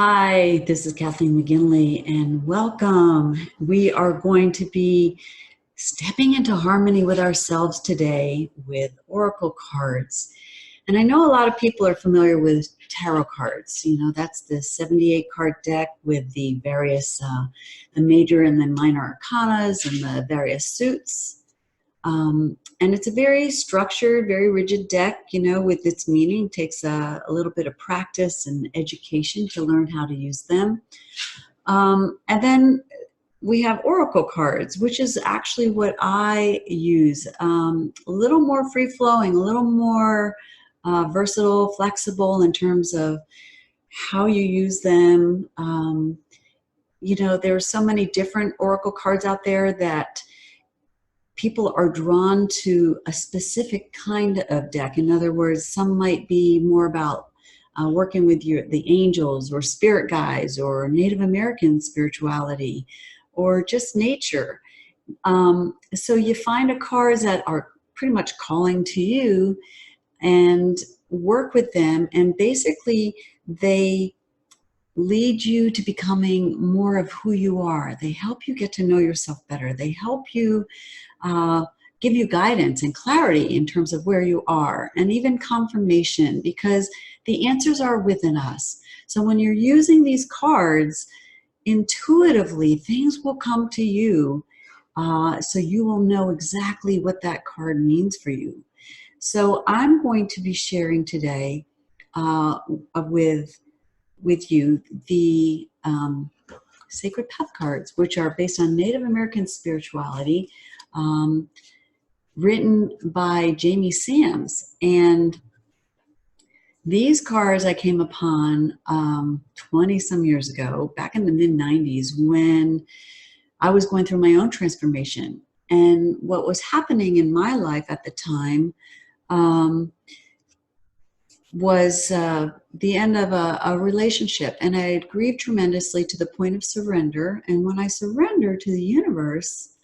Hi, this is Kathleen Mcginley, and welcome. We are going to be stepping into harmony with ourselves today with oracle cards. And I know a lot of people are familiar with tarot cards. You know, that's the 78 card deck with the various, the major and the minor arcanas and the various suits. And it's a very structured, very rigid deck, you know, with its meaning. It takes a little bit of practice and education to learn how to use them. And then we have oracle cards, which is actually what I use. A little more free-flowing, a little more versatile, flexible in terms of how you use them. You know, there are so many different oracle cards out there that people are drawn to a specific kind of deck. In other words, some might be more about working with the angels or spirit guides or Native American spirituality or just nature. So you find cards that are pretty much calling to you and work with them, and basically they lead you to becoming more of who you are. They help you get to know yourself better. They help you give you guidance and clarity in terms of where you are, and even confirmation, because the answers are within us. So when you're using these cards, intuitively things will come to you, so you will know exactly what that card means for you. So I'm going to be sharing today with you the Sacred Path cards, which are based on Native American spirituality, written by Jamie Sams. And these cards I came upon 20 some years ago, back in the mid-90s, when I was going through my own transformation. And what was happening in my life at the time was the end of a relationship, and I had grieved tremendously to the point of surrender. And when I surrendered to the universe,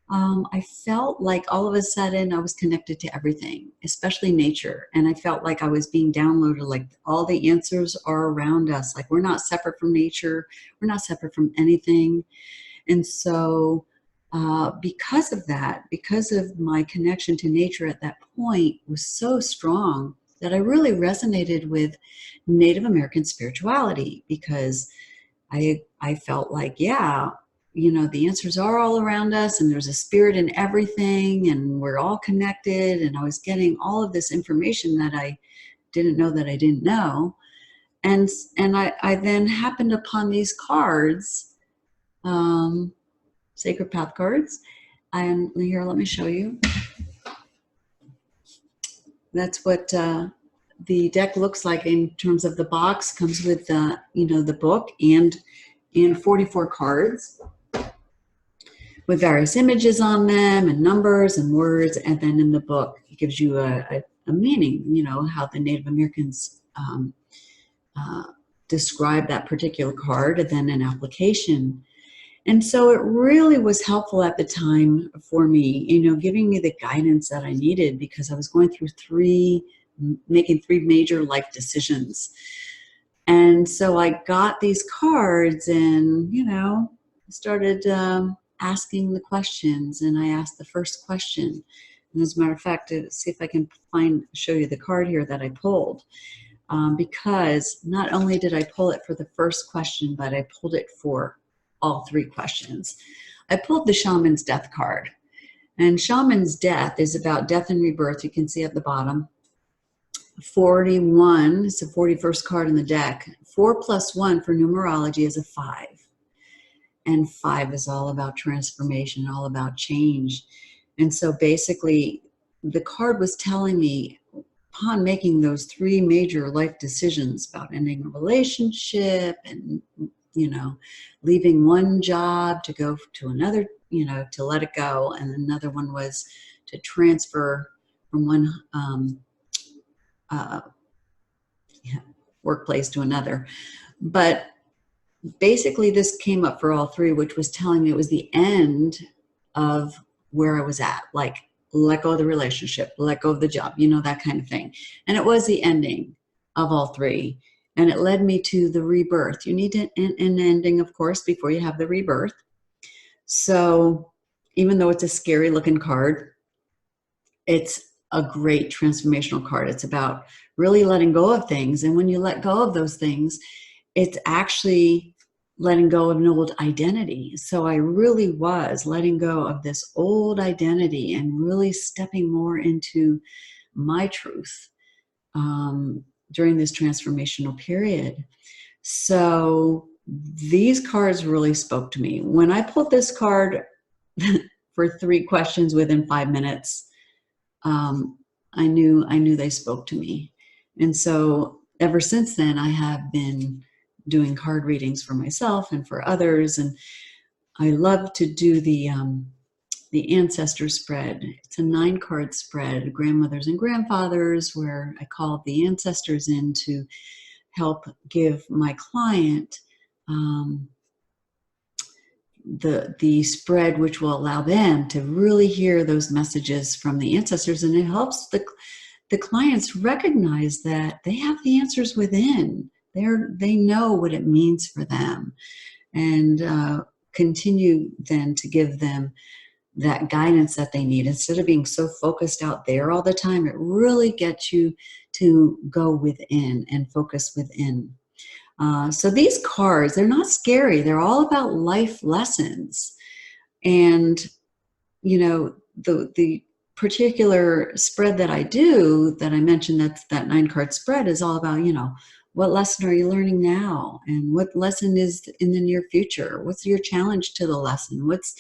I felt like all of a sudden I was connected to everything, especially nature. And I felt like I was being downloaded, like all the answers are around us. Like we're not separate from nature. We're not separate from anything. And so because of that, because of my connection to nature at that point was so strong, that I really resonated with Native American spirituality, because I felt like, yeah, you know, the answers are all around us, and there's a spirit in everything, and we're all connected. And I was getting all of this information that I didn't know that I didn't know. And I then happened upon these cards, Sacred Path cards. And here, let me show you. That's what the deck looks like in terms of the box. Comes with you know, the book and 44 cards with various images on them and numbers and words. And then in the book, it gives you a meaning, you know, how the Native Americans describe that particular card, and then an application. And so it really was helpful at the time for me, you know, giving me the guidance that I needed, because I was going through making three major life decisions. And so I got these cards and, you know, started asking the questions. And I asked the first question. And as a matter of fact, to see if I can show you the card here that I pulled. Because not only did I pull it for the first question, but I pulled it for all three questions. I pulled the Shaman's Death card. And Shaman's Death is about death and rebirth. You can see at the bottom. 41 is the 41st card in the deck. 4 plus 1 for numerology is a 5. And 5 is all about transformation, all about change. And so basically, the card was telling me, upon making those three major life decisions about ending a relationship and, you know, leaving one job to go to another, you know, to let it go. And another one was to transfer from one workplace to another. But basically this came up for all three, which was telling me it was the end of where I was at. Like, let go of the relationship, let go of the job, you know, that kind of thing. And it was the ending of all three. and it led me to the rebirth. You need an ending, of course, before you have the rebirth. So even though it's a scary looking card, it's a great transformational card. It's about really letting go of things. And when you let go of those things, it's actually letting go of an old identity. So I really was letting go of this old identity and really stepping more into my truth during this transformational period. So these cards really spoke to me. When I pulled this card for 3 questions within 5 minutes, I knew they spoke to me. And so ever since then, I have been doing card readings for myself and for others. And I love to do the ancestor spread. It's a 9-card spread, grandmothers and grandfathers, where I call the ancestors in to help give my client the spread, which will allow them to really hear those messages from the ancestors. And it helps the clients recognize that they have the answers within. They know what it means for them, and continue then to give them that guidance that they need. Instead of being so focused out there all the time, it really gets you to go within and focus within. So these cards, they're not scary. They're all about life lessons. And, you know, the particular spread that I do, that I mentioned, that's that 9-card spread, is all about, you know, what lesson are you learning now? And what lesson is in the near future? What's your challenge to the lesson? What's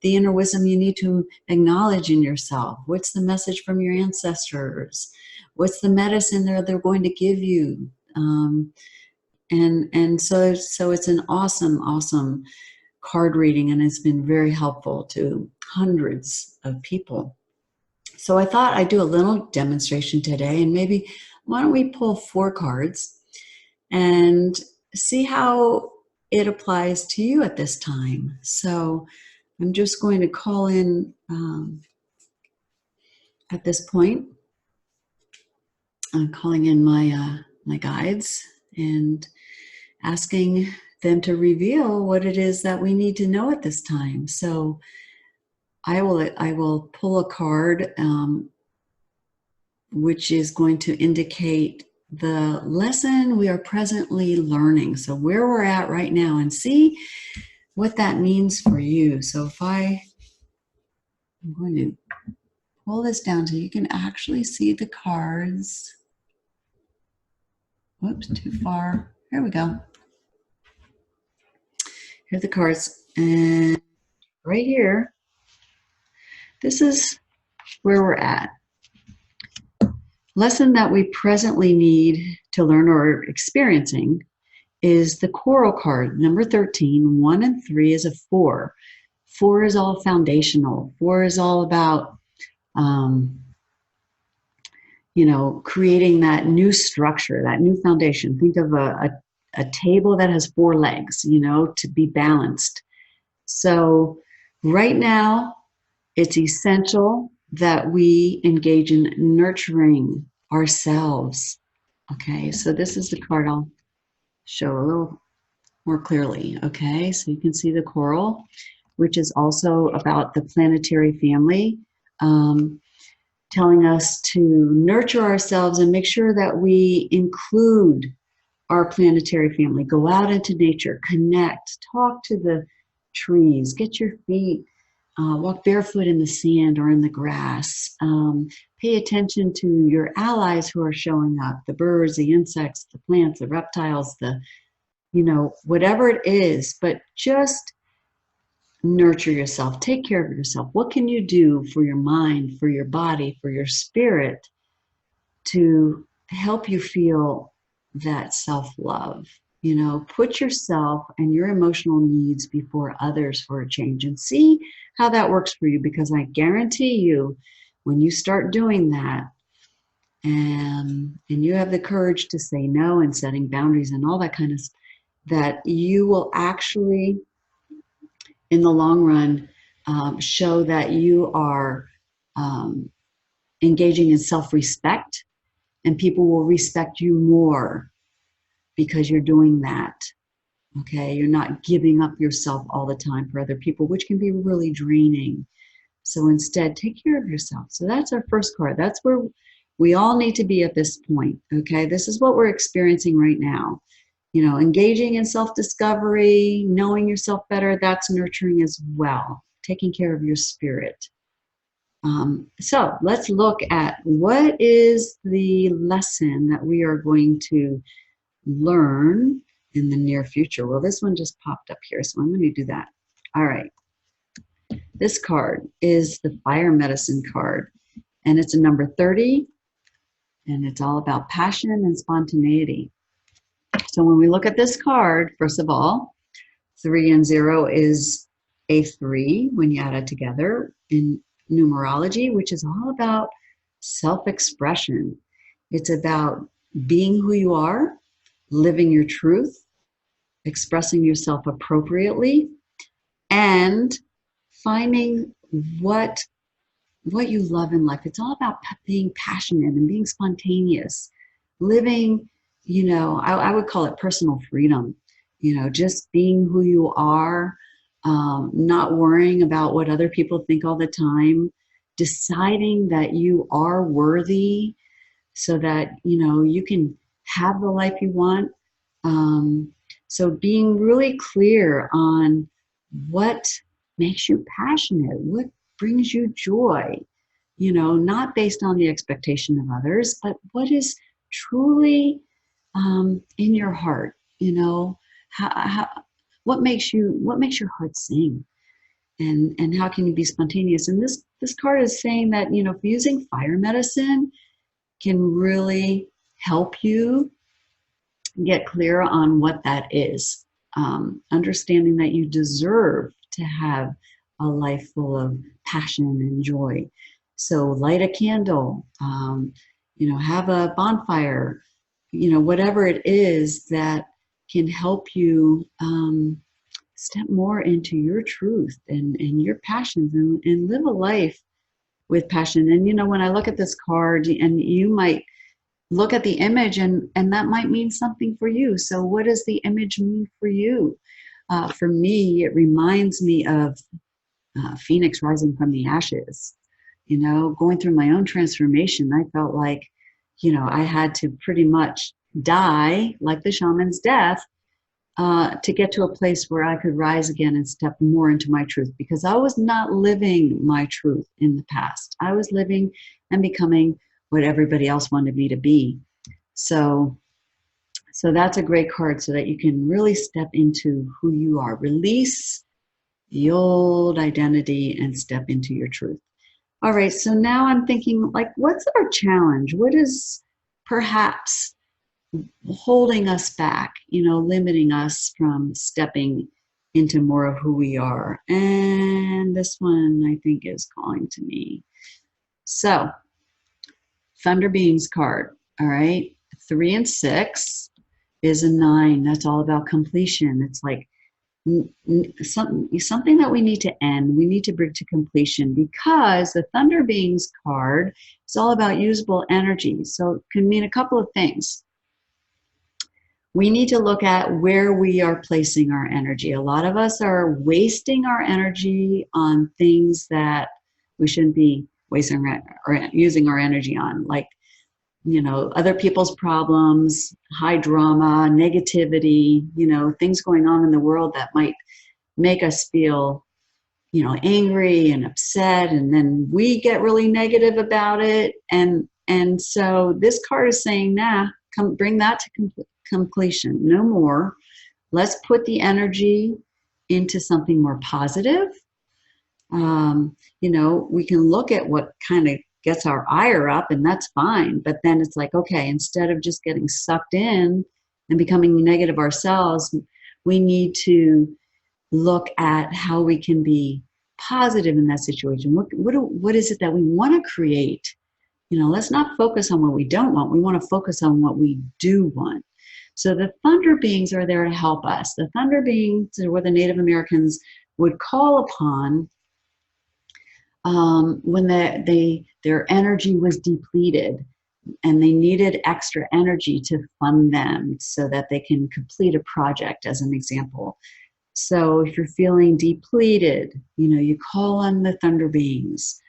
the inner wisdom you need to acknowledge in yourself? What's the message from your ancestors? What's the medicine they're going to give you? And so it's an awesome card reading, and it's been very helpful to hundreds of people. So I thought I'd do a little demonstration today, and maybe why don't we pull 4 cards and see how it applies to you at this time. So I'm just going to call in at this point. I'm calling in my guides and asking them to reveal what it is that we need to know at this time. So I will pull a card which is going to indicate the lesson we are presently learning. So where we're at right now, and see what that means for you. So if I'm going to pull this down so you can actually see the cards. Whoops, too far. Here we go. Here are the cards. And right here, this is where we're at. Lesson that we presently need to learn or experiencing is the coral card, number 13. 1 and 3 is a 4. 4 is all foundational. 4 is all about, you know, creating that new structure, that new foundation. Think of a table that has 4 legs, you know, to be balanced. So right now, it's essential that we engage in nurturing ourselves. Okay, so this is the card I'll show a little more clearly. Okay, so you can see the coral, which is also about the planetary family, telling us to nurture ourselves and make sure that we include our planetary family. Go out into nature, connect, talk to the trees, get your feet, walk barefoot in the sand or in the grass. Pay attention to your allies who are showing up, the birds, the insects, the plants, the reptiles, you know, whatever it is, but just nurture yourself. Take care of yourself. What can you do for your mind, for your body, for your spirit to help you feel that self-love? You know, put yourself and your emotional needs before others for a change, and see how that works for you, because I guarantee you, when you start doing that, and you have the courage to say no and setting boundaries and all that kind of stuff, that you will actually, in the long run, show that you are engaging in self-respect, and people will respect you more because you're doing that. Okay, you're not giving up yourself all the time for other people, which can be really draining. So instead, take care of yourself. So that's our first card. That's where we all need to be at this point. Okay, this is what we're experiencing right now. You know, engaging in self-discovery, knowing yourself better, that's nurturing as well. Taking care of your spirit. So let's look at what is the lesson that we are going to learn in the near future. Well, this one just popped up here, so I'm going to do that. All right. This card is the Fire Medicine card, and it's a number 30, and it's all about passion and spontaneity. So when we look at this card, first of all, 3 and 0 is a 3 when you add it together in numerology, which is all about self-expression. It's about being who you are, living your truth, expressing yourself appropriately, and finding what you love in life. It's all about being passionate and being spontaneous, living, you know, I would call it personal freedom, you know, just being who you are, not worrying about what other people think all the time, deciding that you are worthy so that, you know, you can have the life you want. So being really clear on what makes you passionate, what brings you joy, you know, not based on the expectation of others, but what is truly in your heart, you know, what makes your heart sing, and how can you be spontaneous? And this card is saying that, you know, using fire medicine can really help you get clear on what that is. Understanding that you deserve to have a life full of passion and joy. So light a candle, you know, have a bonfire, you know, whatever it is that can help you step more into your truth and your passions, and live a life with passion. And, you know, when I look at this card, and you might look at the image, and that might mean something for you. So what does the image mean for you? For me, it reminds me of Phoenix rising from the ashes. You know, going through my own transformation, I felt like, you know, I had to pretty much die, like the shaman's death, to get to a place where I could rise again and step more into my truth, because I was not living my truth in the past. I was living and becoming what everybody else wanted me to be. So that's a great card, so that you can really step into who you are. Release the old identity and step into your truth. All right, so now I'm thinking, like, what's our challenge? What is perhaps holding us back, you know, limiting us from stepping into more of who we are? And this one, I think, is calling to me. So, Thunder Beings card, all right? 3 and 6 is a 9. That's all about completion. It's like something that we need to end. We need to bring to completion, because the Thunder Beings card is all about usable energy. So it can mean a couple of things. We need to look at where we are placing our energy. A lot of us are wasting our energy on things that we shouldn't be wasting or using our energy on, like, you know, other people's problems, high drama, negativity, you know, things going on in the world that might make us feel, you know, angry and upset, and then we get really negative about it. And so this card is saying, nah, bring that to completion. No more. Let's put the energy into something more positive. You know, we can look at what kind of gets our ire up, and that's fine. But then it's like, okay, instead of just getting sucked in and becoming negative ourselves, we need to look at how we can be positive in that situation. What is it that we want to create? You know, let's not focus on what we don't want. We want to focus on what we do want. So the Thunder Beings are there to help us. The Thunder Beings are what the Native Americans would call upon when their energy was depleted. and they needed extra energy to fund them so that they can complete a project, as an example. So if you're feeling depleted, you call on the thunder beings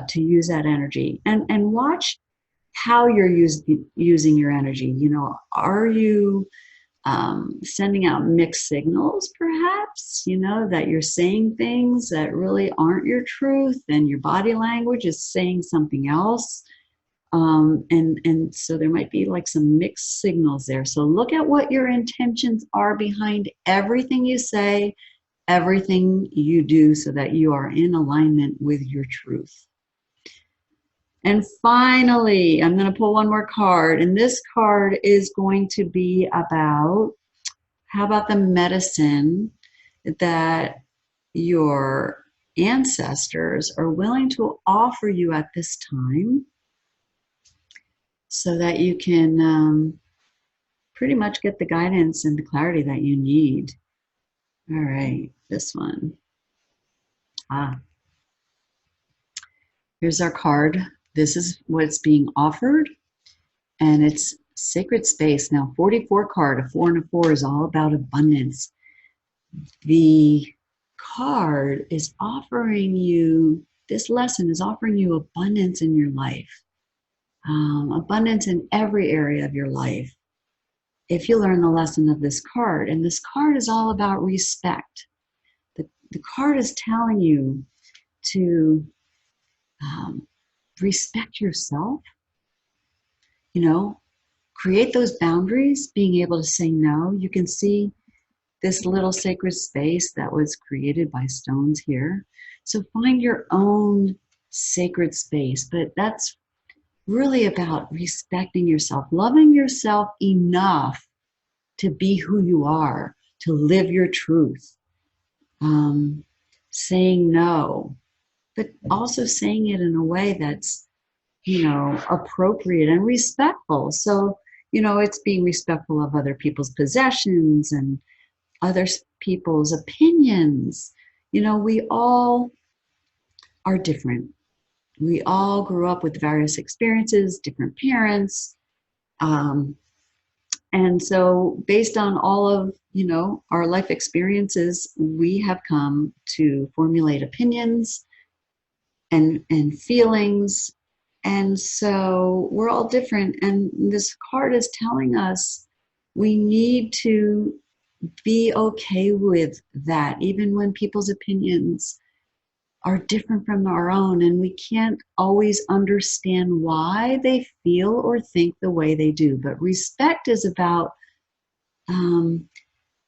to use that energy, and watch how you're using your energy. Are you sending out mixed signals, perhaps, that you're saying things that really aren't your truth, and your body language is saying something else. And so there might be like some mixed signals there. So look at what your intentions are behind everything you say, everything you do, so that you are in alignment with your truth. And finally, I'm going to pull one more card, and this card is going to be about, how about the medicine that your ancestors are willing to offer you at this time, so that you can pretty much get the guidance and the clarity that you need. All right, this one. Here's our card. This is what's being offered, and it's sacred space. Now, 44 card, a 4 and a 4 is all about abundance. The card is offering you, this lesson is offering you abundance in your life. Abundance in every area of your life, if you learn the lesson of this card. And this card is all about respect. The card is telling you to respect yourself, create those boundaries, being able to say no. You can see this little sacred space that was created by stones here. So find your own sacred space, but that's really about respecting yourself, loving yourself enough to be who you are, to live your truth, saying no, but also saying it in a way that's, appropriate and respectful. So, it's being respectful of other people's possessions and other people's opinions. We all are different. We all grew up with various experiences, different parents. And so based on all of, our life experiences, we have come to formulate opinions and feelings. And so we're all different. And this card is telling us we need to be okay with that, even when people's opinions are different from our own, and we can't always understand why they feel or think the way they do. But respect is about,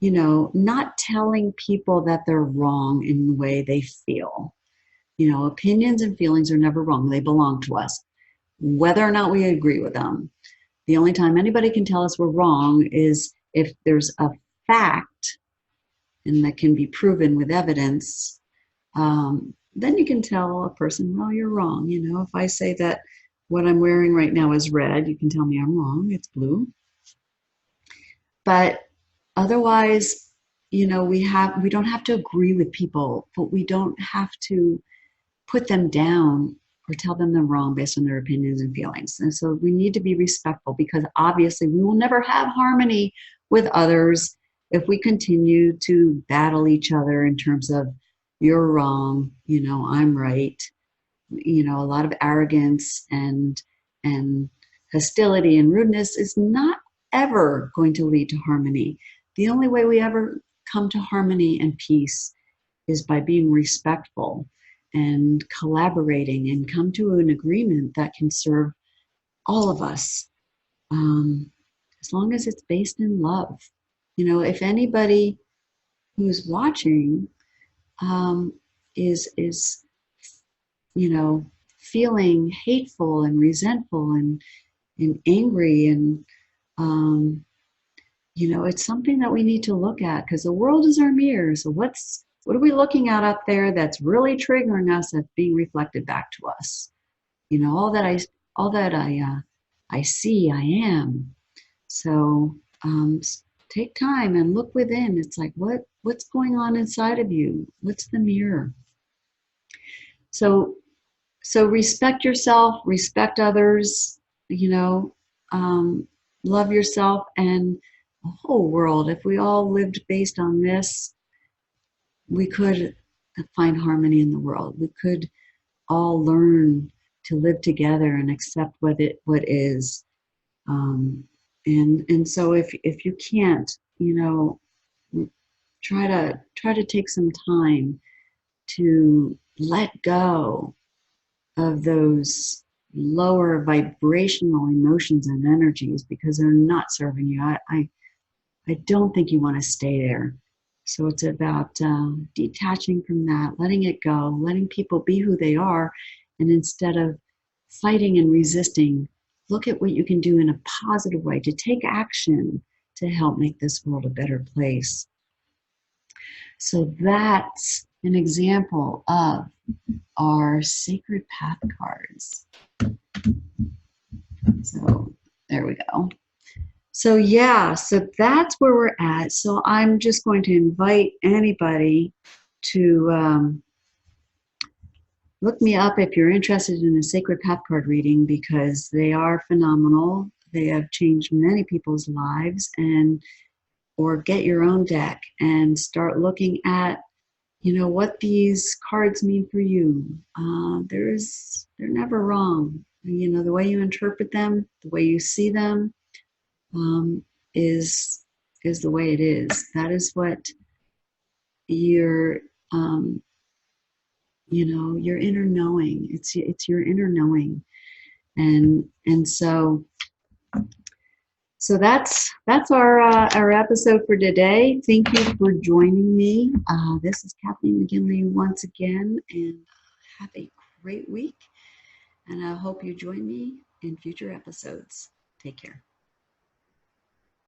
not telling people that they're wrong in the way they feel. Opinions and feelings are never wrong. They belong to us, whether or not we agree with them. The only time anybody can tell us we're wrong is if there's a fact, and that can be proven with evidence. Then you can tell a person, well, you're wrong. If I say that what I'm wearing right now is red, you can tell me I'm wrong, it's blue. But otherwise, we don't have to agree with people, but we don't have to put them down or tell them they're wrong based on their opinions and feelings. And so we need to be respectful, because obviously we will never have harmony with others if we continue to battle each other in terms of, you're wrong, I'm right. A lot of arrogance and hostility and rudeness is not ever going to lead to harmony. The only way we ever come to harmony and peace is by being respectful and collaborating and come to an agreement that can serve all of us, as long as it's based in love. If anybody who's watching is feeling hateful and resentful and angry, and it's something that we need to look at, because the world is our mirror. So what are we looking at up there that's really triggering us, that's being reflected back to us? All that I see, I am. So take time and look within. It's like, what's going on inside of you? What's the mirror? So respect yourself, respect others, you know, love yourself and the whole world. If we all lived based on this, we could find harmony in the world. We could all learn to live together and accept what is. And so if you can't, try to take some time to let go of those lower vibrational emotions and energies because they're not serving you. I don't think you want to stay there. So it's about detaching from that, letting it go, letting people be who they are. And instead of fighting and resisting, look at what you can do in a positive way to take action to help make this world a better place. So that's an example of our sacred path cards. So there we go. So yeah, so that's where we're at. So I'm just going to invite anybody to look me up if you're interested in a sacred path card reading, because they are phenomenal. They have changed many people's lives. And or get your own deck and start looking at what these cards mean for you. They're never wrong. The way you interpret them, the way you see them, is the way it is. That is what your your inner knowing. It's your inner knowing, and so that's our episode for today. Thank you for joining me. This is Kathleen Mcginley once again, and have a great week. And I hope you join me in future episodes. Take care.